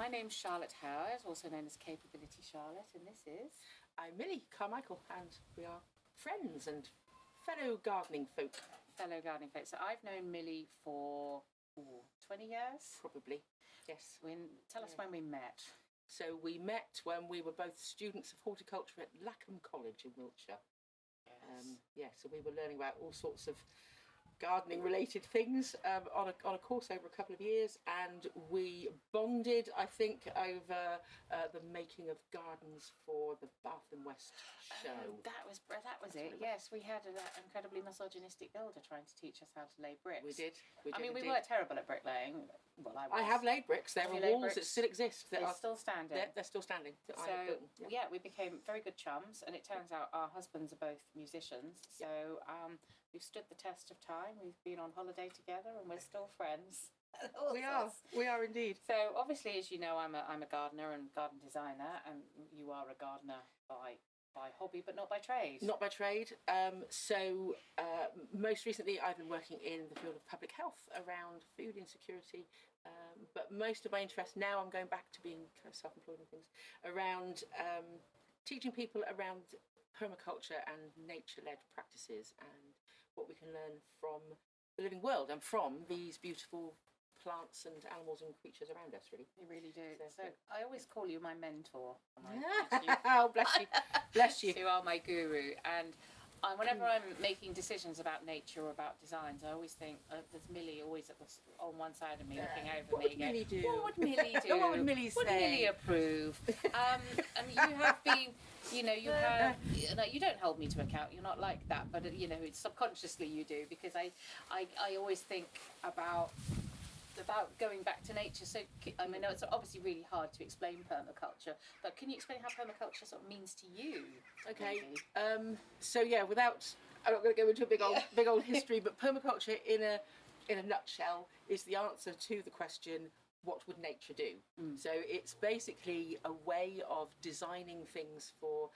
My name's Charlotte Howard, also known as Capability Charlotte, and this is... I'm Millie Carmichael, and we are friends and fellow gardening folk. Fellow gardening folk. So I've known Millie for 20 years? Probably, yes. Tell us when we met. So we met when we were both students of horticulture at Lackham College in Wiltshire. Yes. So we were learning about all sorts of gardening related things on a course over a couple of years, and we bonded, I think, over the making of gardens for the Bath and West show. That was it. Yes, we had an incredibly misogynistic builder trying to teach us how to lay bricks. We did. We were terrible at bricklaying. Well, I have laid bricks. There are walls that still exist. They're still standing. They're still standing. So we became very good chums, and it turns out our husbands are both musicians. So we've stood the test of time. We've been on holiday together, and we're still friends. We are indeed. So obviously, as you know, I'm a gardener and garden designer, and you are a gardener by hobby, but not by trade. Not by trade. Most recently, I've been working in the field of public health around food insecurity. But most of my interest now, I'm going back to being kind of self-employed and things around teaching people around permaculture and nature-led practices and what we can learn from the living world and from these beautiful plants and animals and creatures around us, really. You really do. So I always call you my mentor. Oh, bless you. Bless you. You are my guru. And whenever I'm making decisions about nature or about designs, I always think there's Millie always on one side of me looking over what me. Would Millie do? What would Millie do? What would Millie say? Would Millie approve? And you have been, you don't hold me to account. You're not like that, but it's subconsciously you do, because I always think about going back to nature. So I know it's obviously really hard to explain permaculture, but can you explain how permaculture sort of means to you? Okay. Without, I'm not going to go into a big old history, but permaculture in a nutshell is the answer to the question, what would nature do? So it's basically a way of designing things for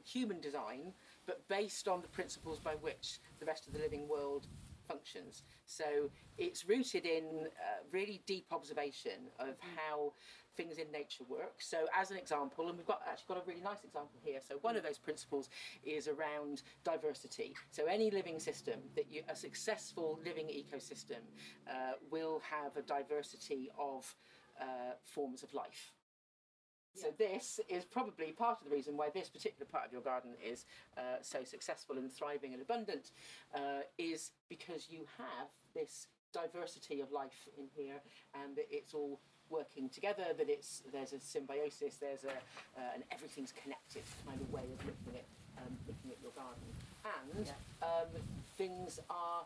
human design, but based on the principles by which the rest of the living world functions. So it's rooted in really deep observation of how things in nature work. So as an example, and we've actually got a really nice example here. So one of those principles is around diversity. So any living system, a successful living ecosystem will have a diversity of forms of life. So this is probably part of the reason why this particular part of your garden is so successful and thriving and abundant, is because you have this diversity of life in here, and that it's all working together, that there's a symbiosis, there's an everything's connected kind of way of looking at your garden, and things are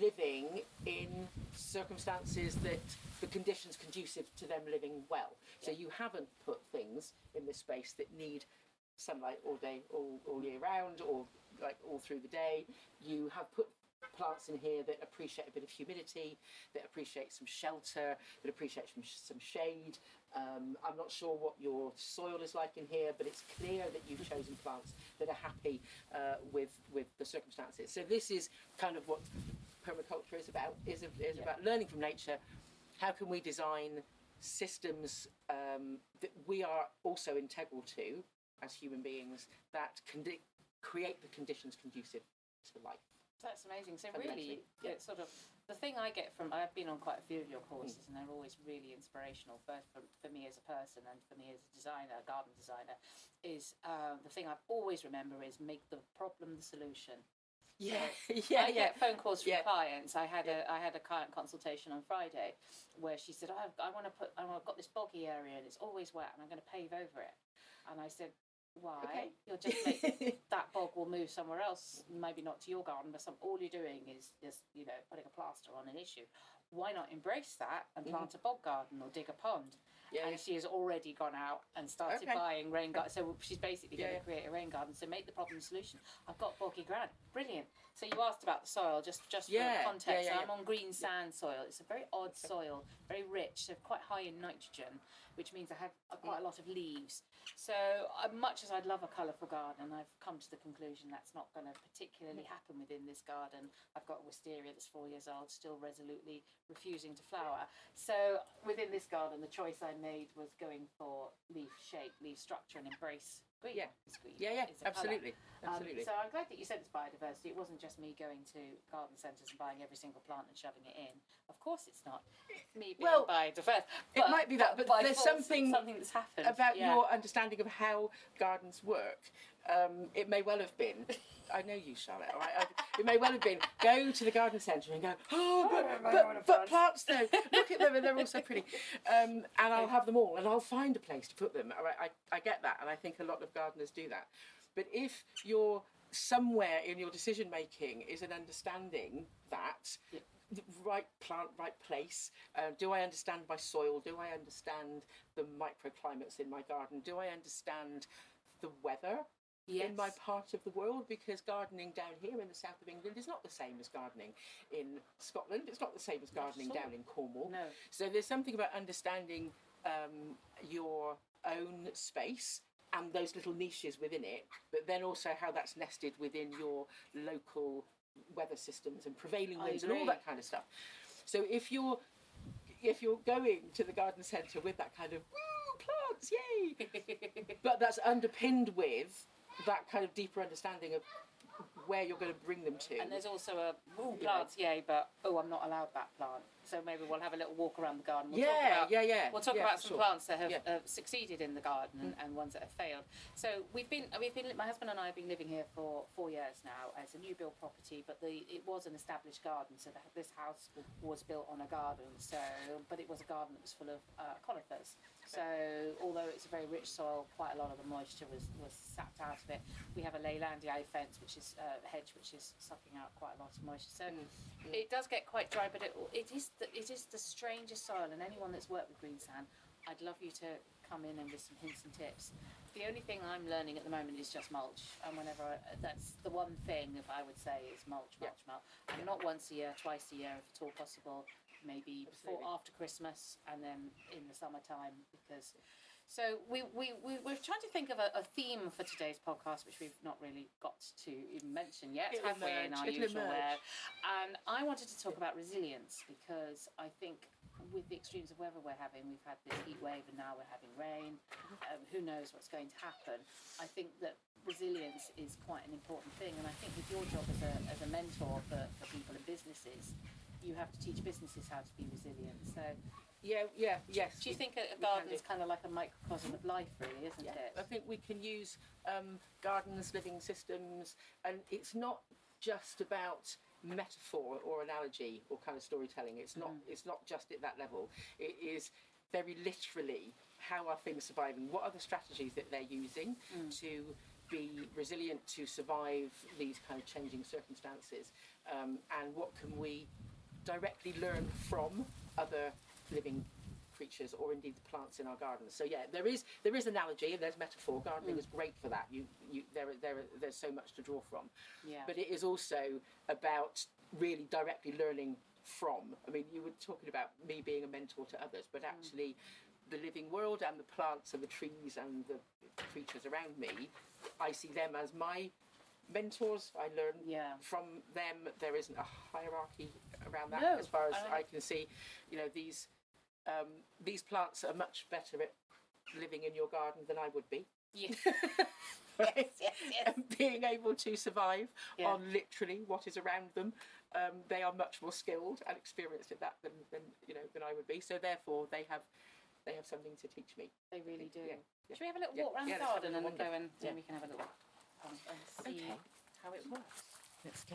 living in circumstances that the conditions conducive to them living well. So you haven't put things in this space that need sunlight all day, all year round, or like all through the day. You have put plants in here that appreciate a bit of humidity, that appreciate some shelter, that appreciate some shade. I'm not sure what your soil is like in here, but it's clear that you've chosen plants that are happy with the circumstances. So this is kind of what permaculture is about, about learning from nature. How can we design systems that we are also integral to as human beings, that create the conditions conducive to life? That's amazing. So really, it's sort of the thing I get from, I've been on quite a few of your courses, and they're always really inspirational, both for me as a person and for me as a designer, a garden designer, is the thing I always remember is make the problem the solution. I get phone calls from clients. I had a client consultation on Friday where she said, I've got this boggy area and it's always wet and I'm going to pave over it. And I said, why? Okay. You'll just make that bog will move somewhere else, maybe not to your garden, but all you're doing is just putting a plaster on an issue. Why not embrace that and plant a bog garden or dig a pond? And she has already gone out and started buying rain garden. So she's basically going to create a rain garden. So make the problem the solution. I've got boggy ground. Brilliant. So you asked about the soil, just Yeah, for context. yeah, yeah, I'm on greensand soil. It's a very odd soil, very rich, so quite high in nitrogen, which means I have quite a lot of leaves. So much as I'd love a colourful garden, I've come to the conclusion that's not going to particularly happen within this garden. I've got a wisteria that's 4 years old, still resolutely refusing to flower. So within this garden, the choice I made was going for leaf shape, leaf structure, and embrace green. Yeah. It's green. Yeah, It's a colour. absolutely, absolutely. So I'm glad that you said it's biodiversity. It wasn't just me going to garden centres and buying every single plant and shoving it in. Of course it's not. It's me being biodiverse. It might be that, but by there's force, something that's happened about your understanding of how gardens work. It may well have been, I know you, Charlotte, all right? It may well have been, go to the garden centre and go, but plants though, look at them and they're all so pretty. And I'll have them all and I'll find a place to put them. All right? I get that, and I think a lot of gardeners do that. But if you're somewhere in your decision making is an understanding that the right plant, right place, do I understand my soil, do I understand the microclimates in my garden, do I understand the weather in my part of the world, because gardening down here in the south of England is not the same as gardening in Scotland, it's not the same as gardening down in Cornwall. No. So there's something about understanding your own space and those little niches within it, but then also how that's nested within your local weather systems and prevailing winds and all that kind of stuff. So if you're going to the garden centre with that kind of woo, plants, yay, but that's underpinned with that kind of deeper understanding of where you're going to bring them to. And there's also a plants, yay, but I'm not allowed that plant. So maybe we'll have a little walk around the garden. We'll talk about some plants that have succeeded in the garden and ones that have failed. So we've been. My husband and I have been living here for 4 years now. It's a new build property, but it was an established garden. So this house was built on a garden. So, but it was a garden that was full of conifers. So although it's a very rich soil, quite a lot of the moisture was sapped out of it. We have a Leylandiae fence, which is a hedge which is sucking out quite a lot of moisture. So it does get quite dry, but it is the strangest soil. And anyone that's worked with greensand, I'd love you to come in and with some hints and tips. The only thing I'm learning at the moment is just mulch, and that's the one thing, if I would say, is mulch. And not once a year, twice a year, if at all possible. Maybe before, after Christmas, and then in the summertime, because. So we're trying to think of a theme for today's podcast, which we've not really got to even mention yet, have we, in our usual way? And I wanted to talk about resilience, because I think with the extremes of weather we're having, we've had this heat wave and now we're having rain. Who knows what's going to happen? I think that resilience is quite an important thing, and I think with your job as a mentor for people and businesses, you have to teach businesses how to be resilient. So yes. Do you think a garden is kind of like a microcosm of life, really, isn't it? I think we can use gardens, living systems, and it's not just about metaphor or analogy or kind of storytelling. It's not just at that level. It is very literally, how are things surviving? What are the strategies that they're using to be resilient, to survive these kind of changing circumstances? And what can we directly learn from other living creatures, or indeed the plants in our gardens? So there is analogy and there's metaphor. Gardening is great for that. There's so much to draw from. But it is also about really directly learning from. I mean, you were talking about me being a mentor to others, but actually the living world and the plants and the trees and the creatures around me, I see them as my mentors. I learn from them. There isn't a hierarchy around that, as far as I can see. These plants are much better at living in your garden than I would be. Yes. Right? yes. And being able to survive on literally what is around them, they are much more skilled and experienced at that than I would be. So therefore, they have something to teach me. They really do. Should we have a little walk around the garden and go and we can have a little and see how it works? Let's go.